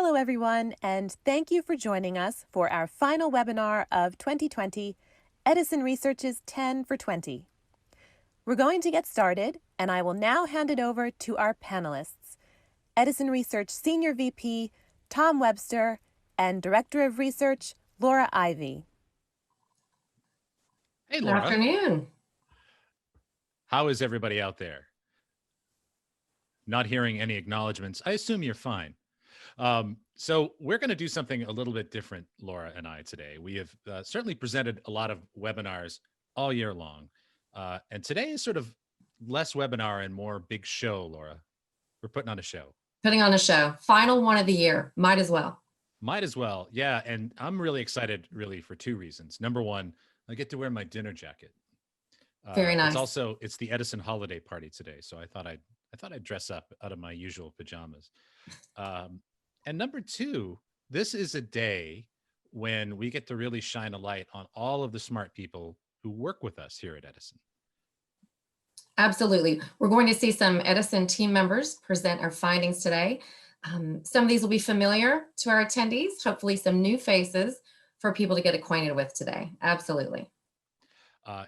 Hello, everyone, and thank you for joining us for our final webinar of 2020, Edison Research's 10 for 20. We're going to get started, and I will now hand it over to our panelists, Edison Research Senior VP, Tom Webster, and Director of Research, Laura Ivey. Hey, Laura. Good afternoon. How is everybody out there? Not hearing any acknowledgments. I assume you're fine. So we're going to do something a little bit different, Laura and I, today. We have certainly presented a lot of webinars all year long. And today is sort of less webinar and more big show, Laura. We're putting on a show. Putting on a show. Final one of the year. Might as well. Might as well. Yeah. And I'm really excited, really, for two reasons. Number one, I get to wear my dinner jacket. Very nice. It's the Edison holiday party today. So I thought I'd dress up out of my usual pajamas. And number two, this is a day when we get to really shine a light on all of the smart people who work with us here at Edison. Absolutely. We're going to see some Edison team members present our findings today. Some of these will be familiar to our attendees, hopefully some new faces for people to get acquainted with today. Absolutely.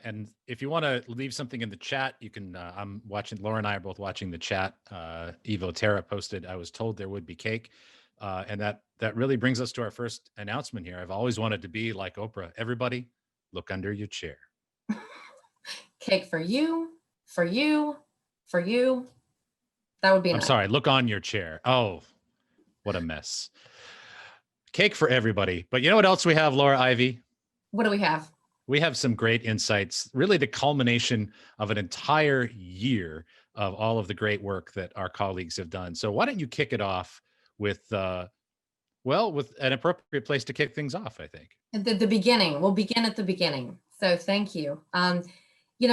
And if you want to leave something in the chat, you can, Laura and I are both watching the chat. Evo Terra posted, I was told there would be cake. And that really brings us to our first announcement here. I've always wanted to be like Oprah. Everybody, look under your chair. Cake for you, for you, for you. That would be nice. I'm sorry, look on your chair. Oh, what a mess. Cake for everybody. But you know what else we have, Laura Ivey? What do we have? We have some great insights, really the culmination of an entire year of all of the great work that our colleagues have done. So why don't you kick it off with, with an appropriate place to kick things off, I think. At the beginning. We'll begin at the beginning. So thank you.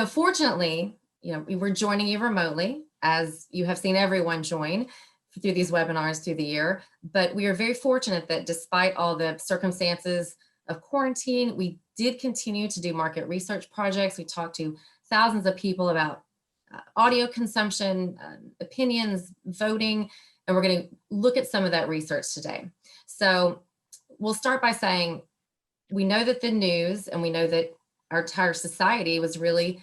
Fortunately, we're joining you remotely, as you have seen everyone join through these webinars through the year. But we are very fortunate that despite all the circumstances of quarantine, we did continue to do market research projects. We talked to thousands of people about audio consumption, opinions, voting, and we're going to look at some of that research today. So we'll start by saying, we know that the news and we know that our entire society was really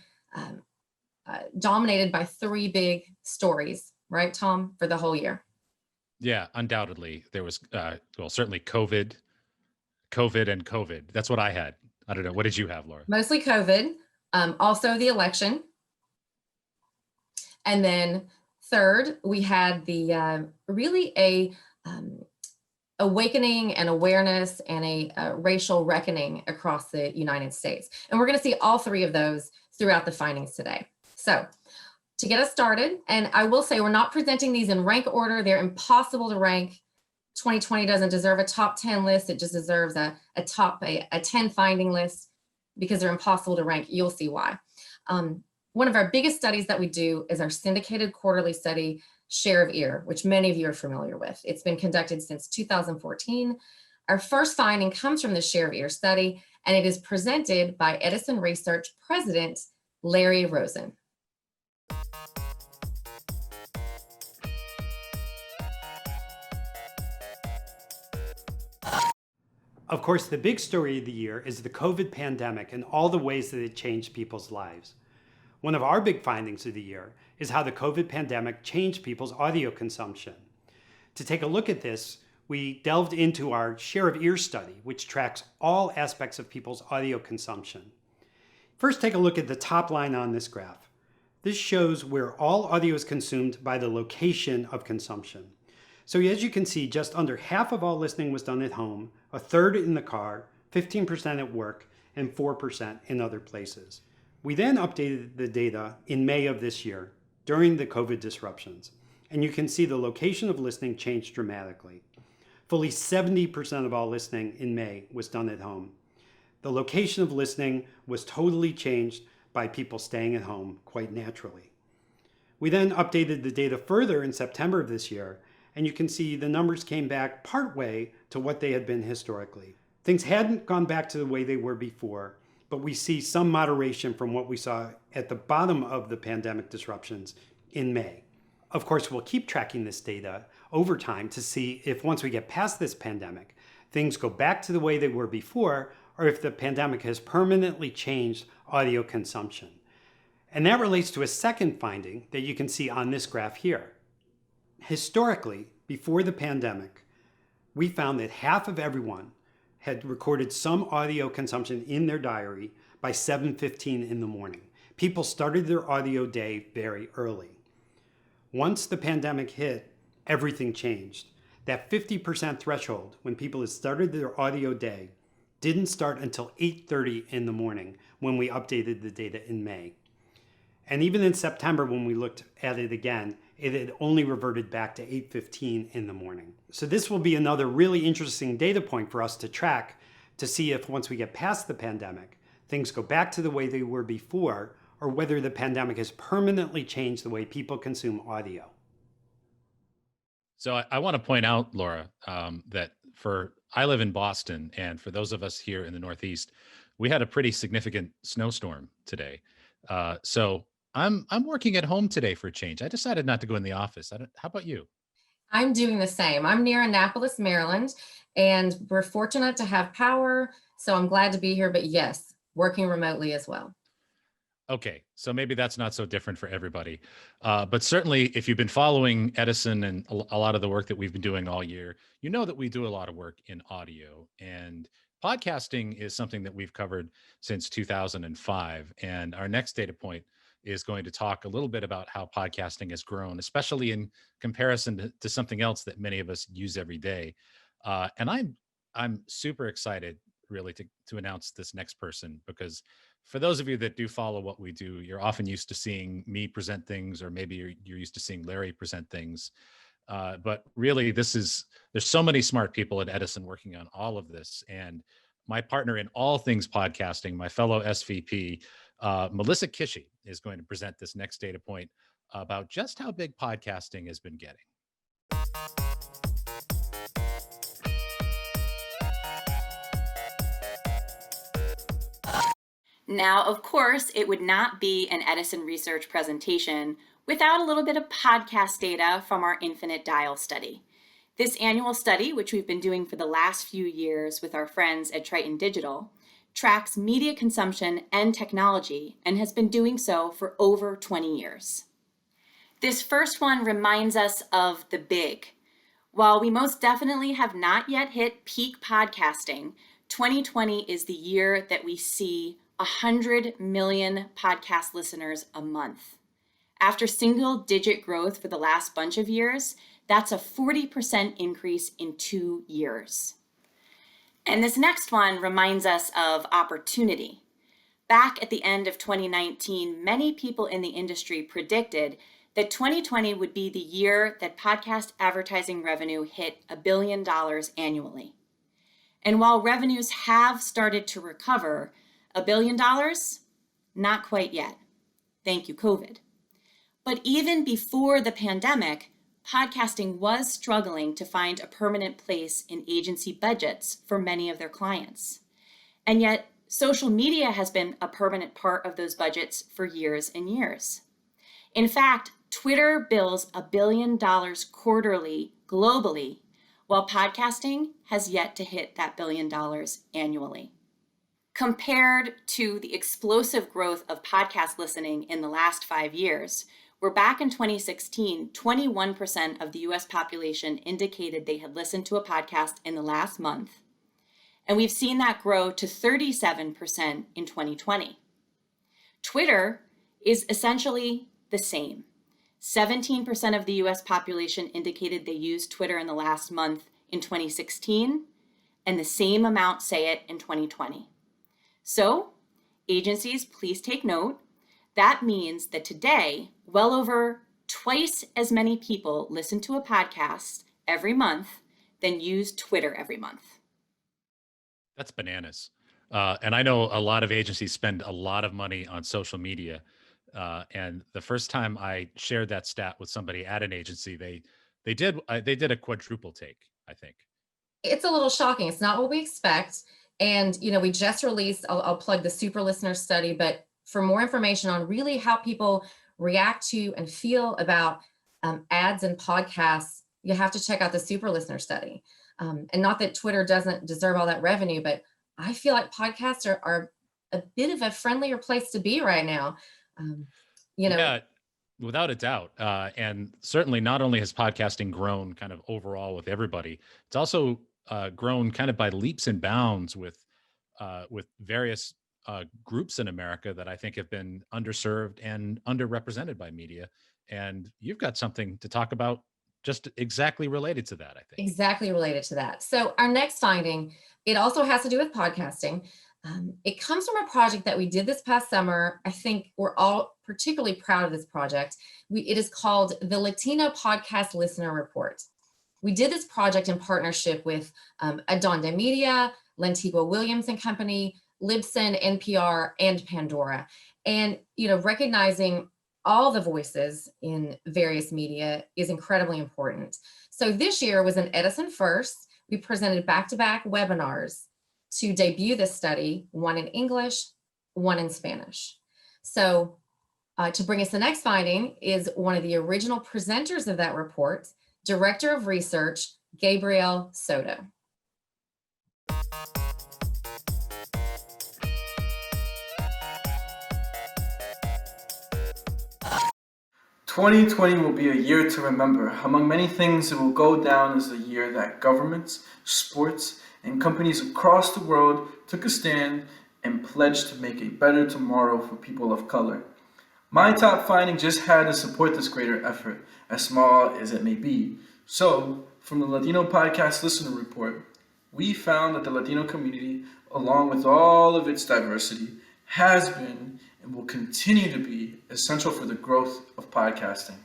dominated by three big stories, right, Tom, for the whole year? Yeah, undoubtedly. There was, certainly COVID and COVID. That's what I had. I don't know. What did you have, Laura? Mostly COVID, also the election. And then third, we had the really awakening and awareness and a racial reckoning across the United States. And we're going to see all three of those throughout the findings today. So to get us started, and I will say we're not presenting these in rank order. They're impossible to rank. 2020 doesn't deserve a top 10 list. It just deserves a 10 finding list because they're impossible to rank. You'll see why. One of our biggest studies that we do is our syndicated quarterly study, Share of Ear, which many of you are familiar with. It's been conducted since 2014. Our first finding comes from the Share of Ear study, and it is presented by Edison Research President Larry Rosen. Of course, the big story of the year is the COVID pandemic and all the ways that it changed people's lives. One of our big findings of the year is how the COVID pandemic changed people's audio consumption. To take a look at this, we delved into our Share of Ear study, which tracks all aspects of people's audio consumption. First, take a look at the top line on this graph. This shows where all audio is consumed by the location of consumption. So as you can see, just under half of all listening was done at home, a third in the car, 15% at work, and 4% in other places. We then updated the data in May of this year during the COVID disruptions, and you can see the location of listening changed dramatically. Fully 70% of all listening in May was done at home. The location of listening was totally changed by people staying at home quite naturally. We then updated the data further in September of this year, and you can see the numbers came back partway to what they had been historically. Things hadn't gone back to the way they were before, but we see some moderation from what we saw at the bottom of the pandemic disruptions in May. Of course, we'll keep tracking this data over time to see if once we get past this pandemic, things go back to the way they were before, or if the pandemic has permanently changed audio consumption. And that relates to a second finding that you can see on this graph here. Historically, before the pandemic, we found that half of everyone had recorded some audio consumption in their diary by 7:15 in the morning. People started their audio day very early. Once the pandemic hit, everything changed. That 50% threshold, when people had started their audio day, didn't start until 8:30 in the morning when we updated the data in May. And even in September, when we looked at it again, it had only reverted back to 8:15 in the morning. So this will be another really interesting data point for us to track to see if once we get past the pandemic, things go back to the way they were before, or whether the pandemic has permanently changed the way people consume audio. So I want to point out, Laura, that I live in Boston, and for those of us here in the Northeast, we had a pretty significant snowstorm today. So I'm working at home today for a change. I decided not to go in the office. How about you? I'm doing the same. I'm near Annapolis, Maryland, and we're fortunate to have power. So I'm glad to be here, but yes, working remotely as well. Okay, so maybe that's not so different for everybody. But certainly, if you've been following Edison and a lot of the work that we've been doing all year, you know that we do a lot of work in audio. And podcasting is something that we've covered since 2005. And our next data point is going to talk a little bit about how podcasting has grown, especially in comparison to something else that many of us use every day. And I'm super excited, really, to announce this next person, because for those of you that do follow what we do, you're often used to seeing me present things, or maybe you're used to seeing Larry present things. But really, there's so many smart people at Edison working on all of this. And my partner in all things podcasting, my fellow SVP, Melissa Kishie, is going to present this next data point about just how big podcasting has been getting. Now, of course, it would not be an Edison Research presentation without a little bit of podcast data from our Infinite Dial study. This annual study, which we've been doing for the last few years with our friends at Triton Digital, tracks media consumption and technology and has been doing so for over 20 years. This first one reminds us of the big. While we most definitely have not yet hit peak podcasting, 2020 is the year that we see 100 million podcast listeners a month. After single-digit growth for the last bunch of years, that's a 40% increase in 2 years. And this next one reminds us of opportunity. Back at the end of 2019, many people in the industry predicted that 2020 would be the year that podcast advertising revenue hit $1 billion annually. And while revenues have started to recover, $1 billion? Not quite yet. Thank you, COVID. But even before the pandemic, podcasting was struggling to find a permanent place in agency budgets for many of their clients. And yet, social media has been a permanent part of those budgets for years and years. In fact, Twitter bills $1 billion quarterly globally, while podcasting has yet to hit that $1 billion annually. Compared to the explosive growth of podcast listening in the last 5 years, where back in 2016, 21% of the US population indicated they had listened to a podcast in the last month, and we've seen that grow to 37% in 2020. Twitter is essentially the same. 17% of the US population indicated they used Twitter in the last month in 2016, and the same amount say it in 2020. So, agencies, please take note. That means that today, well over twice as many people listen to a podcast every month than use Twitter every month. That's bananas. And I know a lot of agencies spend a lot of money on social media. And the first time I shared that stat with somebody at an agency, they did a quadruple take, I think. It's a little shocking. It's not what we expect. And, we just released, I'll plug the Super Listener study, but for more information on really how people react to and feel about ads and podcasts, you have to check out the super listener study. And not that Twitter doesn't deserve all that revenue, but I feel like podcasts are a bit of a friendlier place to be right now. Yeah, without a doubt. And certainly not only has podcasting grown kind of overall with everybody, it's also grown kind of by leaps and bounds with various groups in America that I think have been underserved and underrepresented by media. And you've got something to talk about just exactly related to that, I think. Exactly related to that. So our next finding, it also has to do with podcasting. It comes from a project that we did this past summer. I think we're all particularly proud of this project. It is called the Latino Podcast Listener Report. We did this project in partnership with Adonde Media, Lantigua Williams and Company, Libsyn, NPR, and Pandora. And, recognizing all the voices in various media is incredibly important. So this year was an Edison first. We presented back-to-back webinars to debut this study, one in English, one in Spanish. So to bring us the next finding is one of the original presenters of that report, Director of Research, GABRIEL SOTO. 2020 will be a year to remember. Among many things, it will go down as the year that governments, sports, and companies across the world took a stand and pledged to make a better tomorrow for people of color. My top finding just had to support this greater effort, as small as it may be. So, from the Latino Podcast Listener Report, we found that the Latino community, along with all of its diversity, has been and will continue to be essential for the growth of podcasting.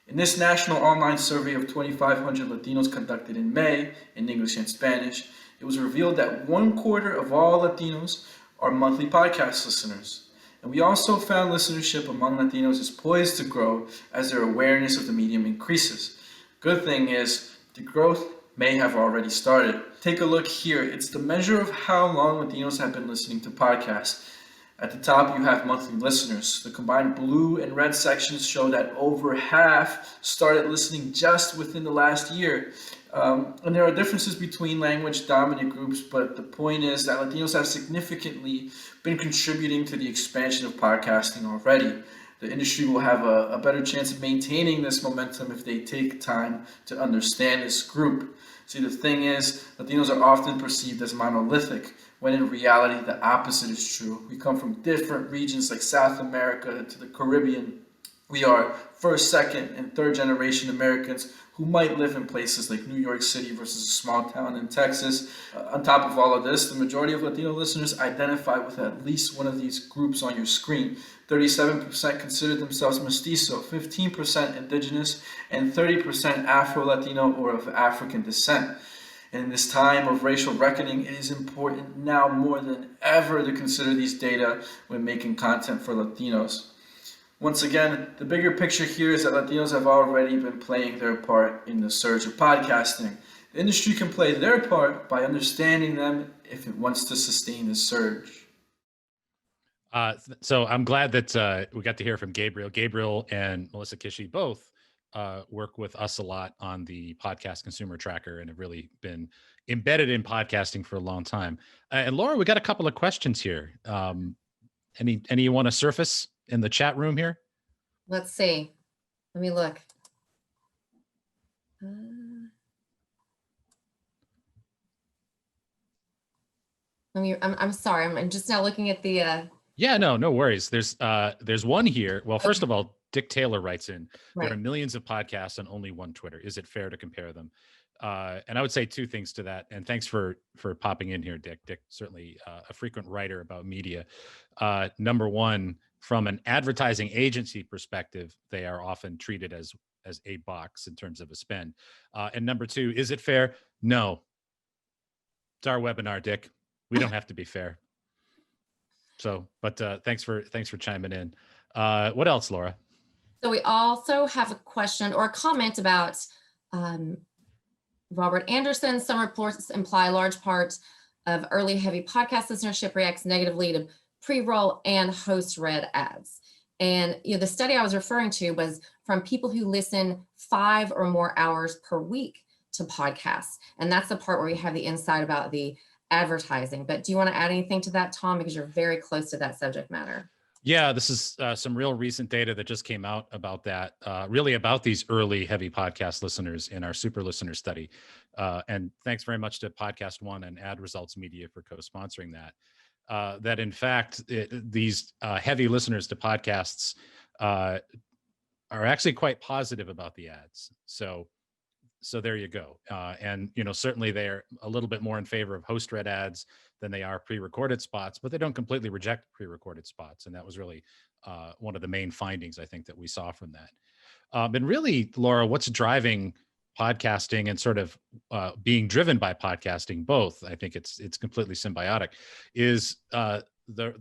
In this national online survey of 2,500 Latinos conducted in May in English and Spanish, it was revealed that 1/4 of all Latinos are monthly podcast listeners. And we also found listenership among Latinos is poised to grow as their awareness of the medium increases. Good thing is, the growth may have already started. Take a look here. It's the measure of how long Latinos have been listening to podcasts. At the top, you have monthly listeners. The combined blue and red sections show that over half started listening just within the last year. And there are differences between language-dominant groups, but the point is that Latinos have significantly been contributing to the expansion of podcasting already. The industry will have a better chance of maintaining this momentum if they take time to understand this group. See, the thing is, Latinos are often perceived as monolithic, when in reality the opposite is true. We come from different regions like South America to the Caribbean. We are first, second, and third generation Americans who might live in places like New York City versus a small town in Texas. On top of all of this, the majority of Latino listeners identify with at least one of these groups on your screen. 37% consider themselves mestizo, 15% indigenous, and 30% Afro-Latino or of African descent. And in this time of racial reckoning, it is important now more than ever to consider these data when making content for Latinos. Once again, the bigger picture here is that Latinos have already been playing their part in the surge of podcasting. The industry can play their part by understanding them if it wants to sustain this surge. So I'm glad that we got to hear from Gabriel. Gabriel and Melissa Kishi both work with us a lot on the podcast consumer tracker and have really been embedded in podcasting for a long time. And Laura, we got a couple of questions here. Any you want to surface in the chat room here? Let's see. Let me look. I'm sorry. I'm just now looking at the. Yeah, no worries. There's one here. Well, first of all, Dick Taylor writes in, Right. There are millions of podcasts and only one Twitter. Is it fair to compare them? And I would say two things to that. And thanks for popping in here, Dick. Dick, certainly a frequent writer about media. Number one, from an advertising agency perspective, they are often treated as a box in terms of a spend. And number two, is it fair? No. It's our webinar, Dick. We don't have to be fair. So, but thanks for chiming in. What else, Laura? So we also have a question or a comment about Robert Anderson. Some reports imply a large part of early heavy podcast listenership reacts negatively to pre-roll and host-read ads. And the study I was referring to was from people who listen 5 or more hours per week to podcasts. And that's the part where we have the insight about the advertising. But do you want to add anything to that, Tom? Because you're very close to that subject matter. Yeah, this is some real recent data that just came out about that, really about these early heavy podcast listeners in our super listener study. And thanks very much to Podcast One and Ad Results Media for co-sponsoring that. That in fact, these heavy listeners to podcasts are actually quite positive about the ads. So there you go. And certainly they're a little bit more in favor of host-read ads than they are pre-recorded spots, but they don't completely reject pre-recorded spots. And that was really one of the main findings, I think, that we saw from that. And really, Laura, what's driving podcasting and sort of being driven by podcasting, both, I think it's completely symbiotic, is the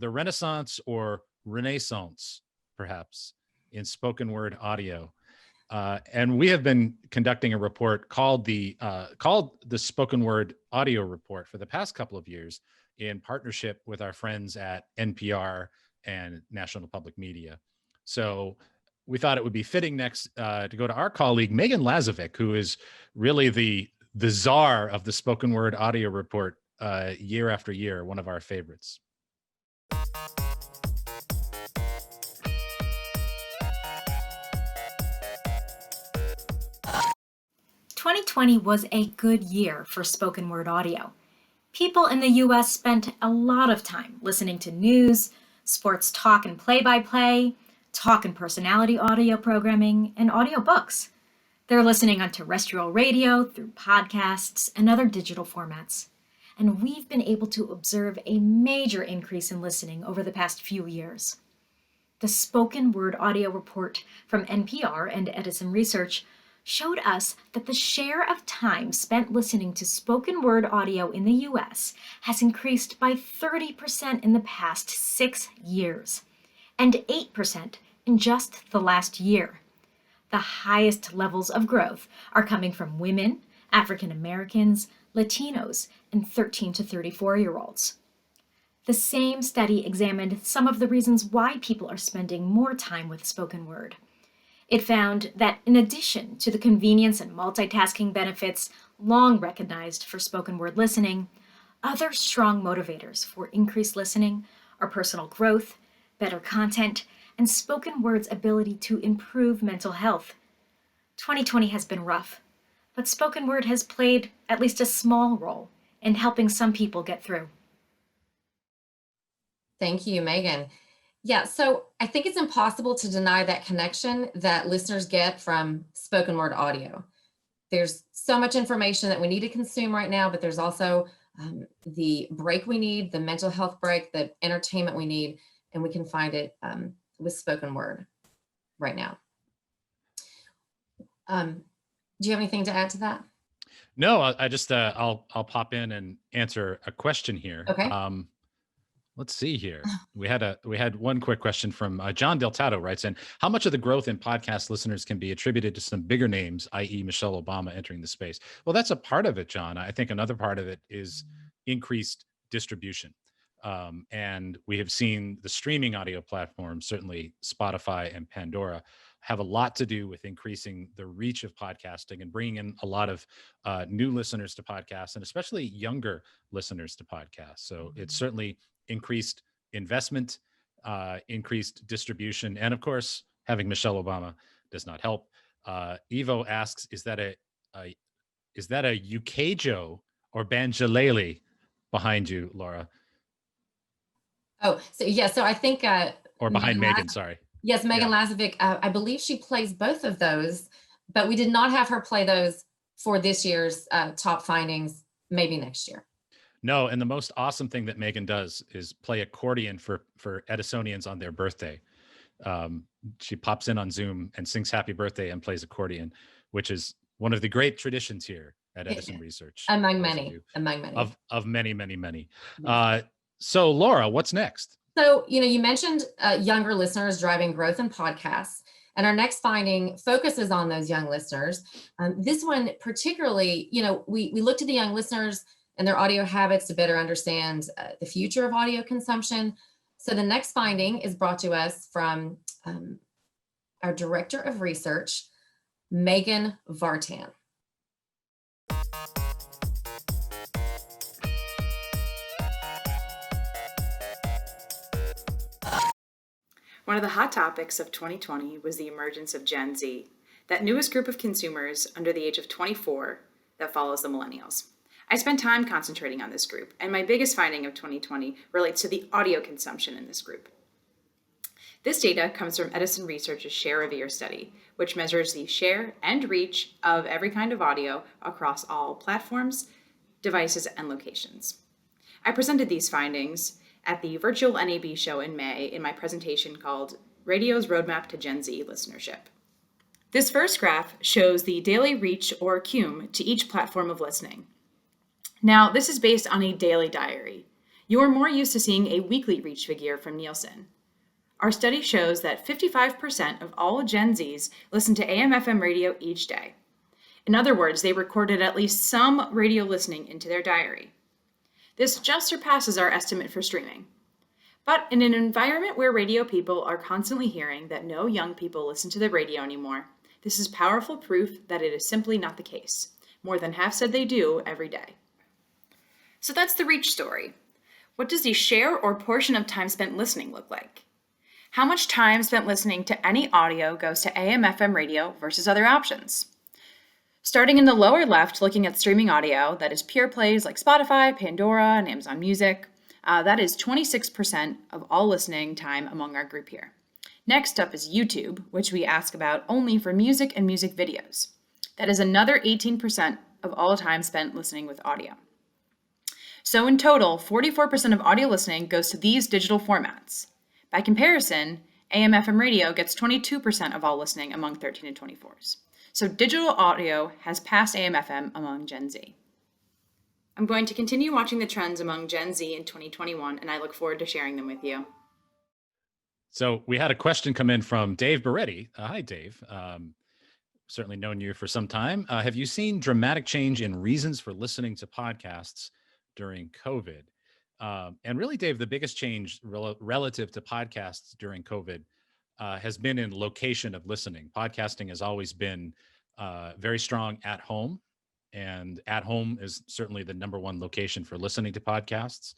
renaissance or renaissance, perhaps, in spoken word audio. And we have been conducting a report called the Spoken Word Audio Report for the past couple of years in partnership with our friends at NPR and National Public Media. So we thought it would be fitting next to go to our colleague, Megan LAZOVICK, who is really the czar of the Spoken Word Audio Report year after year, one of our favorites. 2020 was a good year for spoken word audio. People in the US spent a lot of time listening to news, sports talk and play-by-play, talk and personality audio programming, and audiobooks. They're listening on terrestrial radio, through podcasts, and other digital formats. And we've been able to observe a major increase in listening over the past few years. The Spoken Word Audio Report from NPR and Edison Research showed us that the share of time spent listening to spoken word audio in the US has increased by 30% in the past 6 years, and 8% in just the last year. The highest levels of growth are coming from women, African Americans, Latinos, and 13 to 34-year-olds. The same study examined some of the reasons why people are spending more time with spoken word. It found that in addition to the convenience and multitasking benefits long recognized for spoken word listening, other strong motivators for increased listening are personal growth, better content, and spoken word's ability to improve mental health. 2020 has been rough, but spoken word has played at least a small role in helping some people get through. Thank you, Megan. Yeah, so I think it's impossible to deny that connection that listeners get from spoken word audio. There's so much information that we need to consume right now, but there's also the break we need, the mental health break, the entertainment we need, and we can find it with spoken word right now. Do you have anything to add to that? No, I just I'll pop in and answer a question here. Okay. Let's see here. We had one quick question from John Del Tato writes in, how much of the growth in podcast listeners can be attributed to some bigger names, i.e. Michelle Obama entering the space? Well, that's a part of it, John. I think another part of it is increased distribution. And we have seen the streaming audio platforms, certainly Spotify and Pandora, have a lot to do with increasing the reach of podcasting and bringing in a lot of new listeners to podcasts, and especially younger listeners to podcasts. So it's certainly increased investment, increased distribution, and of course, having Michelle Obama does not help. Evo asks, is that a Ukejo or Banjalele behind you, Laura? Oh, so yeah, so I think or behind Megan, sorry. Yes, Megan LAZOVICK. I believe she plays both of those, but we did not have her play those for this year's top findings, maybe next year. No, and the most awesome thing that Megan does is play accordion for Edisonians on their birthday. She pops in on Zoom and sings happy birthday and plays accordion, which is one of the great traditions here at Edison Research. Among many. Of many. So Laura, what's next? So, you mentioned younger listeners driving growth in podcasts, and our next finding focuses on those young listeners. This one particularly, we looked at the young listeners and their audio habits to better understand the future of audio consumption. So the next finding is brought to us from our Director of Research, Megan Vartan. One of the hot topics of 2020 was the emergence of Gen Z, that newest group of consumers under the age of 24 that follows the millennials. I spent time concentrating on this group, and my biggest finding of 2020 relates to the audio consumption in this group. This data comes from Edison Research's Share of Ear study, which measures the share and reach of every kind of audio across all platforms, devices, and locations. I presented these findings at the virtual NAB show in May in my presentation called Radio's Roadmap to Gen Z Listenership. This first graph shows the daily reach or CUME to each platform of listening. Now, this is based on a daily diary. You are more used to seeing a weekly reach figure from Nielsen. Our study shows that 55% of all Gen Zs listen to AM/FM radio each day. In other words, they recorded at least some radio listening into their diary. This just surpasses our estimate for streaming. But in an environment where radio people are constantly hearing that no young people listen to the radio anymore, this is powerful proof that it is simply not the case. More than half said they do every day. So that's the reach story. What does the share or portion of time spent listening look like? How much time spent listening to any audio goes to AM/FM radio versus other options? Starting in the lower left, looking at streaming audio, that is pure plays like Spotify, Pandora, and Amazon Music. That is 26% of all listening time among our group here. Next up is YouTube, which we ask about only for music and music videos. That is another 18% of all time spent listening with audio. So in total, 44% of audio listening goes to these digital formats. By comparison, AM/FM radio gets 22% of all listening among 13 to 24s. So digital audio has passed AM/FM among Gen Z. I'm going to continue watching the trends among Gen Z in 2021, and I look forward to sharing them with you. So we had a question come in from Dave Beretti. Hi, Dave. Certainly known you for some time. Have you seen dramatic change in reasons for listening to podcasts during COVID? And really, Dave, the biggest change relative to podcasts during COVID has been in location of listening. Podcasting has always been very strong at home, and at home is certainly the number one location for listening to podcasts.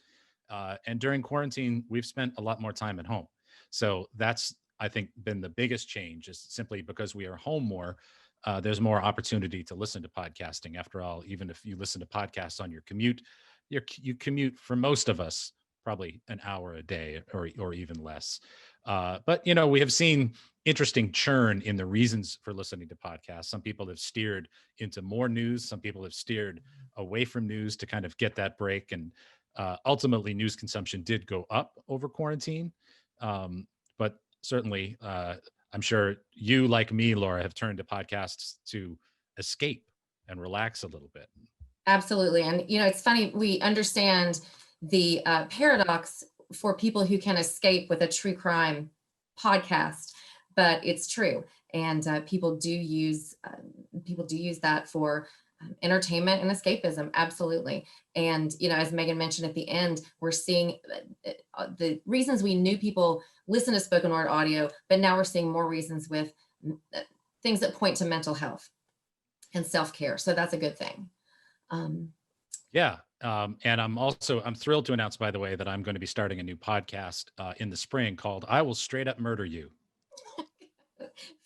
And during quarantine, we've spent a lot more time at home. So that's, I think, been the biggest change, is simply because we are home more. There's more opportunity to listen to podcasting. After all, even if you listen to podcasts on your commute, you commute, for most of us, probably an hour a day or even less. But, you know, we have seen interesting churn in the reasons for listening to podcasts. Some people have steered into more news. Some people have steered away from news to kind of get that break. And ultimately, news consumption did go up over quarantine. But certainly, I'm sure you, like me, Laura, have turned to podcasts to escape and relax a little bit. Absolutely. And, you know, it's funny, we understand the paradox for people who can escape with a true crime podcast, but it's true. And people do use that for entertainment and escapism. Absolutely. And, you know, as Megan mentioned at the end, we're seeing the reasons we knew people listen to spoken word audio, but now we're seeing more reasons with things that point to mental health and self-care. So that's a good thing. Yeah. And I'm thrilled to announce, by the way, that I'm going to be starting a new podcast in the spring called I Will Straight Up Murder You.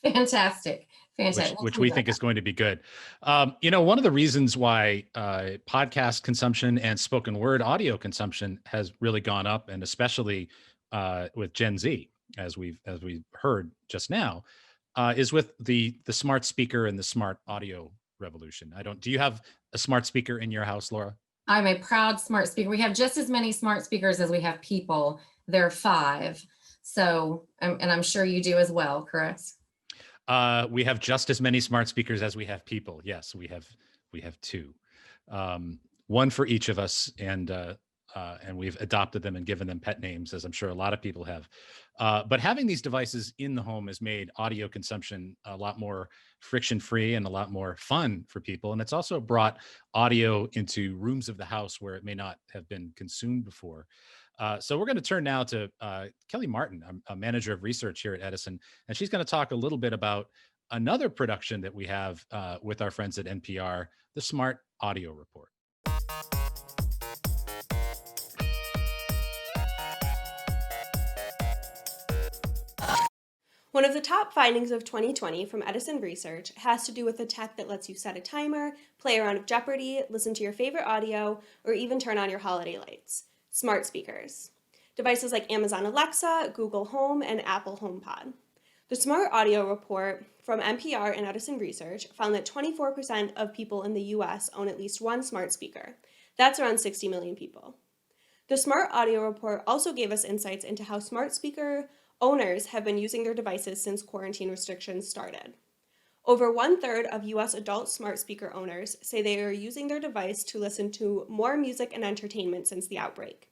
Fantastic. Which we think is going to be good. You know, one of the reasons why podcast consumption and spoken word audio consumption has really gone up, and especially with Gen Z, as we've heard just now, is with the smart speaker and the smart audio revolution. Do you have a smart speaker in your house, Laura? I'm a proud smart speaker. We have just as many smart speakers as we have people. There are 5. So, and I'm sure you do as well, correct? We have just as many smart speakers as we have people. Yes, we have 2, one for each of us, and we've adopted them and given them pet names, as I'm sure a lot of people have. But having these devices in the home has made audio consumption a lot more friction-free and a lot more fun for people. And it's also brought audio into rooms of the house where it may not have been consumed before. So we're going to turn now to Kelly Martin, a manager of research here at Edison, and she's going to talk a little bit about another production that we have with our friends at NPR, the Smart Audio Report. One of the top findings of 2020 from Edison Research has to do with the tech that lets you set a timer, play a round of Jeopardy, listen to your favorite audio, or even turn on your holiday lights. Smart speakers. Devices like Amazon Alexa, Google Home, and Apple HomePod. The Smart Audio Report from NPR and Edison Research found that 24% of people in the US own at least one smart speaker. That's around 60 million people. The Smart Audio Report also gave us insights into how smart speaker owners have been using their devices since quarantine restrictions started. Over 1/3 of US adult smart speaker owners say they are using their device to listen to more music and entertainment since the outbreak.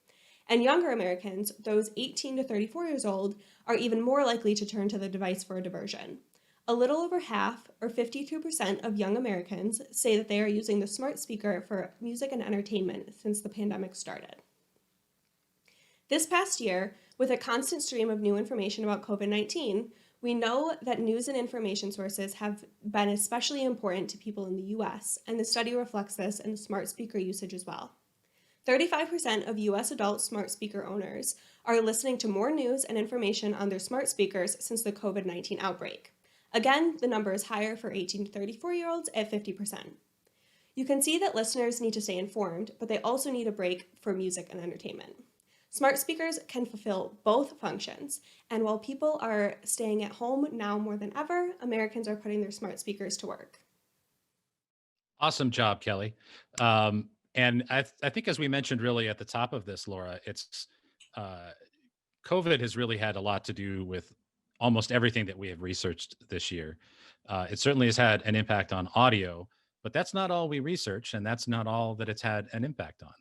And younger Americans, those 18 to 34 years old, are even more likely to turn to the device for a diversion. A little over half, or 52% of young Americans, say that they are using the smart speaker for music and entertainment since the pandemic started. This past year, with a constant stream of new information about COVID-19, we know that news and information sources have been especially important to people in the US, and the study reflects this in smart speaker usage as well. 35% of US adult smart speaker owners are listening to more news and information on their smart speakers since the COVID-19 outbreak. Again, the number is higher for 18 to 34-year-olds at 50%. You can see that listeners need to stay informed, but they also need a break for music and entertainment. Smart speakers can fulfill both functions, and while people are staying at home now more than ever, Americans are putting their smart speakers to work. Awesome job, Kelly. And I think, as we mentioned really at the top of this, Laura, it's COVID has really had a lot to do with almost everything that we have researched this year. It certainly has had an impact on audio, but that's not all we research, and that's not all that it's had an impact on.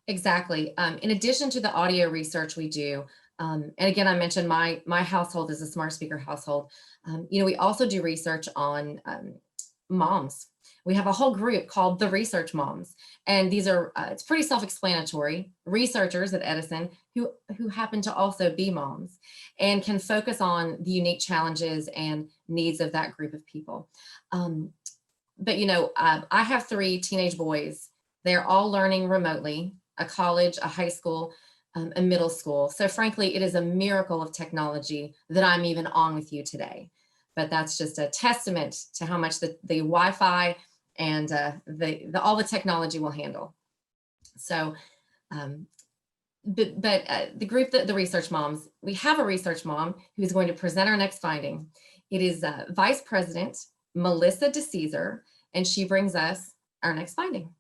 Exactly. In addition to the audio research we do, and again, I mentioned my household is a smart speaker household. We also do research on moms. We have a whole group called the Research Moms, and these are it's pretty self-explanatory researchers at Edison who happen to also be moms and can focus on the unique challenges and needs of that group of people. But I have 3 teenage boys. They're all learning remotely, a college, a high school, a middle school. So frankly, it is a miracle of technology that I'm even on with you today. But that's just a testament to how much the Wi-Fi and all the technology will handle. So, but the group, the Research Moms, we have a research mom who is going to present our next finding. It is Vice President Melissa DeCesar, and she brings us our next finding.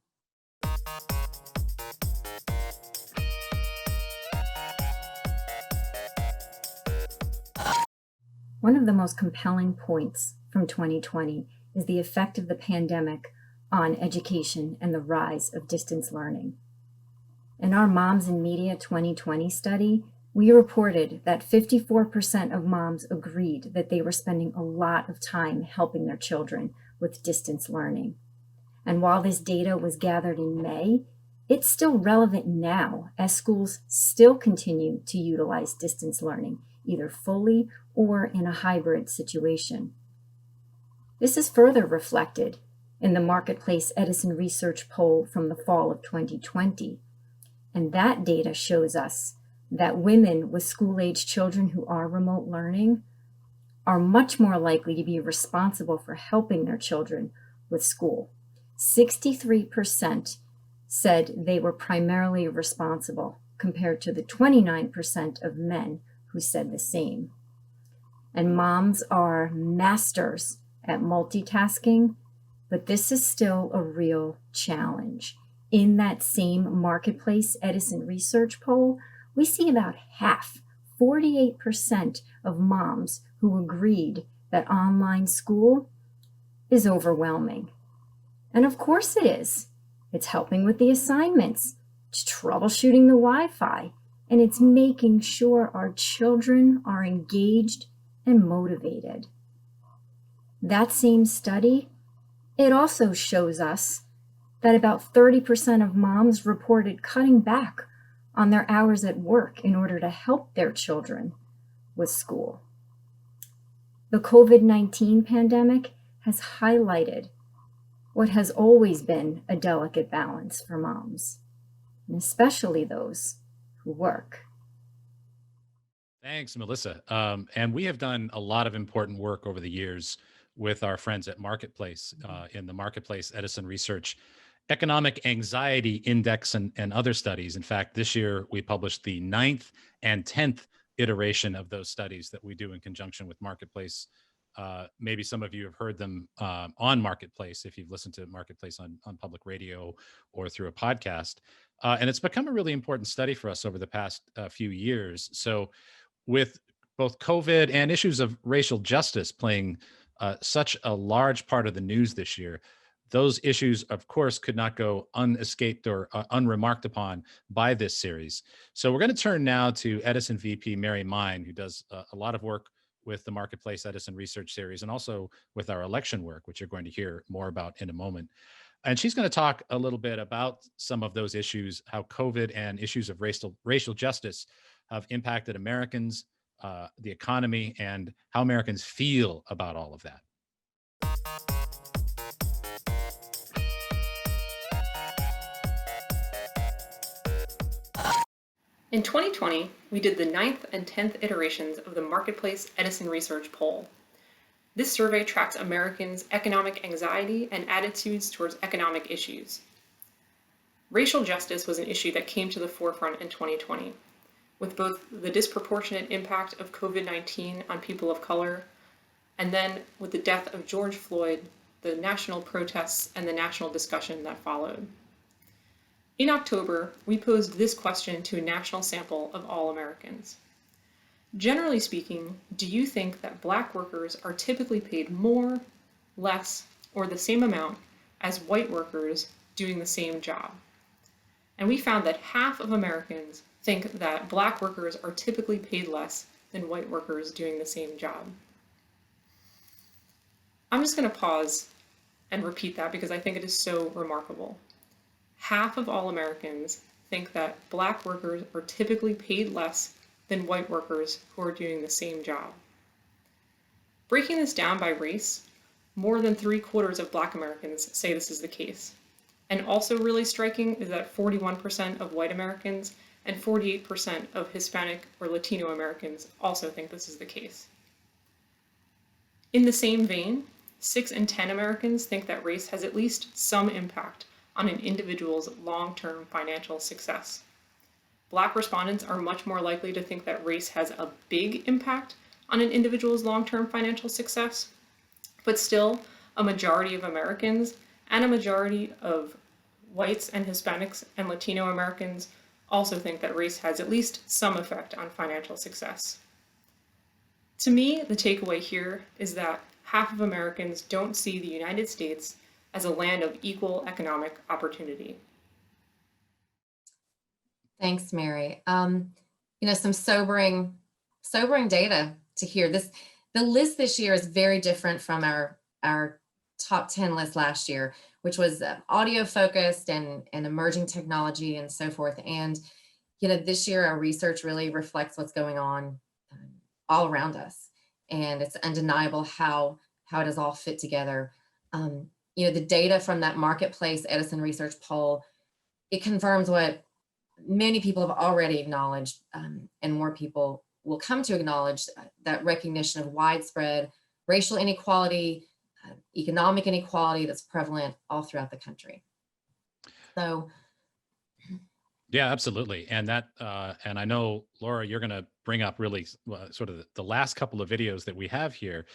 One of the most compelling points from 2020 is the effect of the pandemic on education and the rise of distance learning. In our Moms in Media 2020 study, we reported that 54% of moms agreed that they were spending a lot of time helping their children with distance learning. And while this data was gathered in May, it's still relevant now as schools still continue to utilize distance learning, either fully or in a hybrid situation. This is further reflected in the Marketplace Edison Research poll from the fall of 2020. And that data shows us that women with school-age children who are remote learning are much more likely to be responsible for helping their children with school. 63% said they were primarily responsible, compared to the 29% of men who said the same. And moms are masters at multitasking, but this is still a real challenge. In that same Marketplace Edison Research poll, we see about half, 48% of moms who agreed that online school is overwhelming. And of course it is. It's helping with the assignments, it's troubleshooting the Wi-Fi, and it's making sure our children are engaged and motivated. That same study, it also shows us that about 30% of moms reported cutting back on their hours at work in order to help their children with school. The COVID-19 pandemic has highlighted what has always been a delicate balance for moms, and especially those who work. Thanks, Melissa. And we have done a lot of important work over the years with our friends at Marketplace, in the Marketplace Edison Research Economic Anxiety Index and other studies. In fact, this year we published the 9th and 10th iteration of those studies that we do in conjunction with Marketplace. Maybe some of you have heard them on Marketplace, if you've listened to Marketplace on public radio or through a podcast. And it's become a really important study for us over the past few years. So with both COVID and issues of racial justice playing such a large part of the news this year, those issues, of course, could not go unescaped or unremarked upon by this series. So we're going to turn now to Edison VP Mary Mine, who does a lot of work with the Marketplace Edison Research Series and also with our election work, which you're going to hear more about in a moment. And she's going to talk a little bit about some of those issues, how COVID and issues of racial justice have impacted Americans, the economy, and how Americans feel about all of that. In 2020, we did the 9th and 10th iterations of the Marketplace Edison Research poll. This survey tracks Americans' economic anxiety and attitudes towards economic issues. Racial justice was an issue that came to the forefront in 2020, with both the disproportionate impact of COVID-19 on people of color, and then with the death of George Floyd, the national protests and the national discussion that followed. In October, we posed this question to a national sample of all Americans. Generally speaking, do you think that Black workers are typically paid more, less, or the same amount as white workers doing the same job? And we found that half of Americans think that Black workers are typically paid less than white workers doing the same job. I'm just going to pause and repeat that because I think it is so remarkable. Half of all Americans think that Black workers are typically paid less than white workers who are doing the same job. Breaking this down by race, more than 3/4 of Black Americans say this is the case. And also really striking is that 41% of white Americans and 48% of Hispanic or Latino Americans also think this is the case. In the same vein, 6 in 10 Americans think that race has at least some impact on an individual's long-term financial success. Black respondents are much more likely to think that race has a big impact on an individual's long-term financial success, but still, a majority of Americans and a majority of whites and Hispanics and Latino Americans also think that race has at least some effect on financial success. To me, the takeaway here is that half of Americans don't see the United States as a land of equal economic opportunity. Thanks, Mary. Some sobering data to hear. The list this year is very different from our top 10 list last year, which was audio focused and emerging technology and so forth. And this year our research really reflects what's going on all around us, and it's undeniable how it is all fit together. The data from that Marketplace Edison Research poll, it confirms what many people have already acknowledged, and more people will come to acknowledge, that recognition of widespread racial inequality, economic inequality that's prevalent all throughout the country. So. Yeah, absolutely. And that, and I know, Laura, you're going to bring up really sort of the last couple of videos that we have here.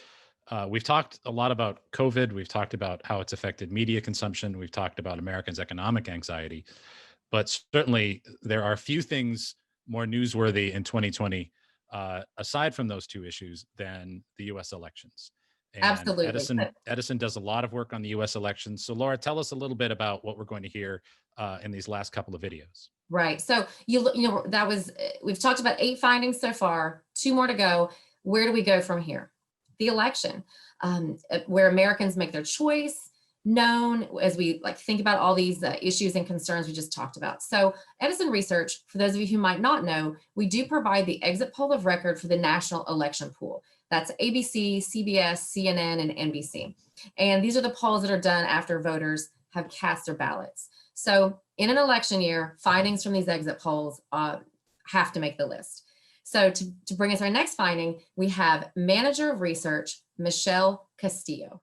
We've talked a lot about COVID. We've talked about how it's affected media consumption. We've talked about Americans' economic anxiety. But certainly there are a few things more newsworthy in 2020, aside from those two issues, than the U.S. elections. And Absolutely. Edison does a lot of work on the U.S. elections. So Laura, tell us a little bit about what we're going to hear in these last couple of videos. Right. So we've talked about 8 findings so far, 2 more to go. Where do we go from here? The election, where Americans make their choice, known as we think about all these issues and concerns we just talked about. So Edison Research, for those of you who might not know, we do provide the exit poll of record for the national election pool. That's ABC, CBS, CNN, and NBC. And these are the polls that are done after voters have cast their ballots. So in an election year, findings from these exit polls have to make the list. So to bring us our next finding, we have Manager of Research, Michelle Castillo.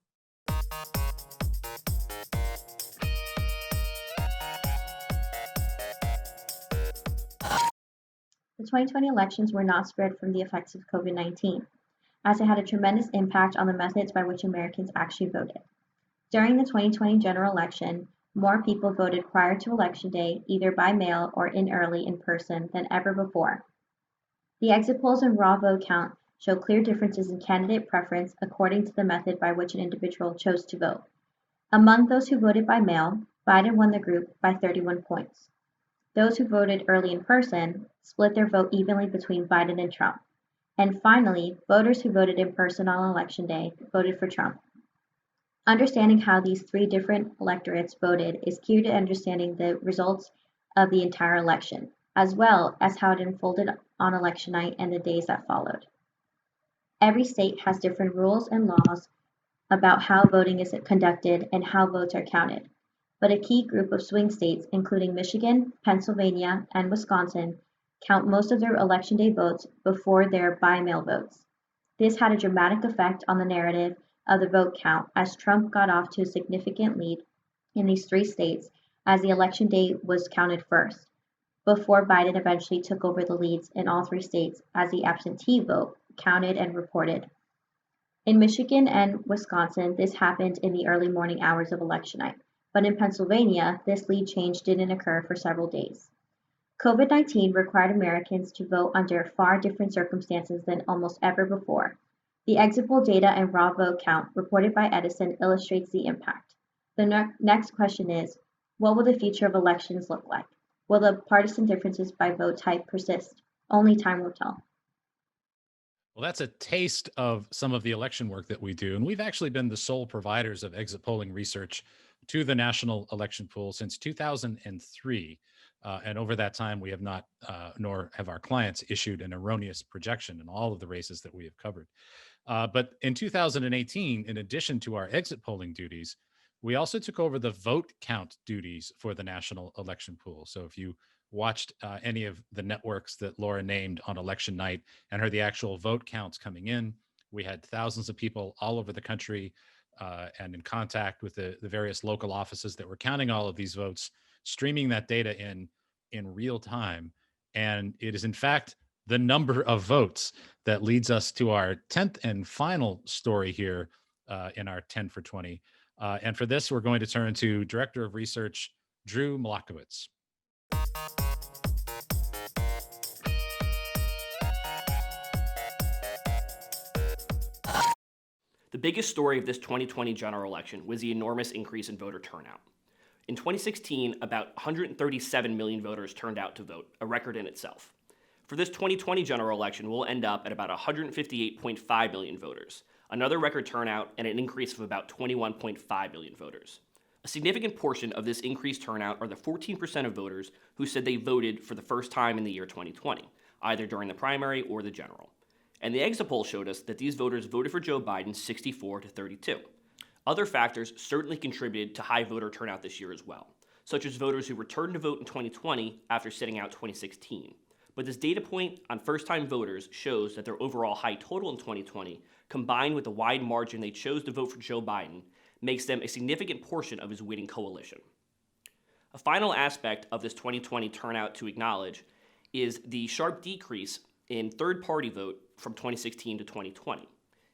The 2020 elections were not spared from the effects of COVID-19, as it had a tremendous impact on the methods by which Americans actually voted. During the 2020 general election, more people voted prior to Election Day, either by mail or early in person, than ever before. The exit polls and raw vote count show clear differences in candidate preference according to the method by which an individual chose to vote. Among those who voted by mail, Biden won the group by 31 points. Those who voted early in person split their vote evenly between Biden and Trump. And finally, voters who voted in person on Election Day voted for Trump. Understanding how these three different electorates voted is key to understanding the results of the entire election, as well as how it unfolded on election night and the days that followed. Every state has different rules and laws about how voting is conducted and how votes are counted. But a key group of swing states, including Michigan, Pennsylvania, and Wisconsin, count most of their Election Day votes before their by-mail votes. This had a dramatic effect on the narrative of the vote count as Trump got off to a significant lead in these three states as the Election Day was counted first, before Biden eventually took over the leads in all three states as the absentee vote counted and reported. In Michigan and Wisconsin, this happened in the early morning hours of election night. But in Pennsylvania, this lead change didn't occur for several days. COVID-19 required Americans to vote under far different circumstances than almost ever before. The exit poll data and raw vote count reported by Edison illustrates the impact. The next question is, what will the future of elections look like? Will the partisan differences by vote type persist? Only time will tell. Well, that's a taste of some of the election work that we do. And we've actually been the sole providers of exit polling research to the national election pool since 2003. And over that time, we have not, nor have our clients, issued an erroneous projection in all of the races that we have covered. But in 2018, in addition to our exit polling duties, we also took over the vote count duties for the national election pool. So if you watched any of the networks that Laura named on election night and heard the actual vote counts coming in, we had thousands of people all over the country and in contact with the various local offices that were counting all of these votes, streaming that data in real time. And it is in fact the number of votes that leads us to our 10th and final story here in our 10 for 20. And for this, we're going to turn to Director of Research, Drew Malakowicz. The biggest story of this 2020 general election was the enormous increase in voter turnout. In 2016, about 137 million voters turned out to vote, a record in itself. For this 2020 general election, we'll end up at about 158.5 million voters, another record turnout and an increase of about 21.5 million voters. A significant portion of this increased turnout are the 14% of voters who said they voted for the first time in the year 2020, either during the primary or the general. And the exit poll showed us that these voters voted for Joe Biden 64-32. Other factors certainly contributed to high voter turnout this year as well, such as voters who returned to vote in 2020 after sitting out 2016. But this data point on first-time voters shows that their overall high total in 2020, combined with the wide margin they chose to vote for Joe Biden, makes them a significant portion of his winning coalition. A final aspect of this 2020 turnout to acknowledge is the sharp decrease in third-party vote from 2016 to 2020.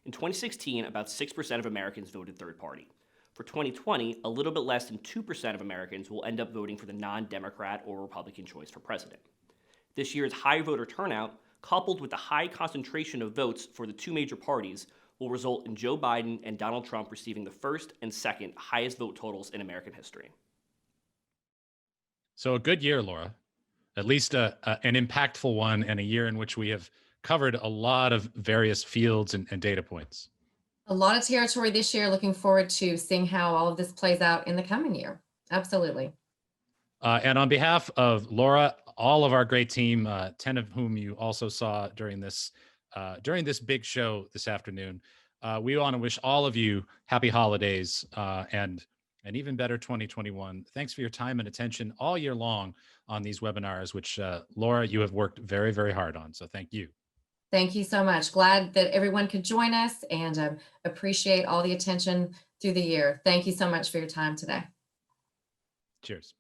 In 2016, about 6% of Americans voted third party. For 2020, a little bit less than 2% of Americans will end up voting for the non-Democrat or Republican choice for president. This year's high voter turnout, coupled with the high concentration of votes for the two major parties, will result in Joe Biden and Donald Trump receiving the first and second highest vote totals in American history. So a good year, Laura, at least an impactful one, and a year in which we have covered a lot of various fields and data points. A lot of territory this year. Looking forward to seeing how all of this plays out in the coming year. Absolutely. And on behalf of Laura, all of our great team, 10 of whom you also saw during this big show this afternoon, we want to wish all of you happy holidays and an even better 2021. Thanks for your time and attention all year long on these webinars, which Laura, you have worked very, very hard on. So thank you. Thank you so much. Glad that everyone could join us, and appreciate all the attention through the year. Thank you so much for your time today. Cheers.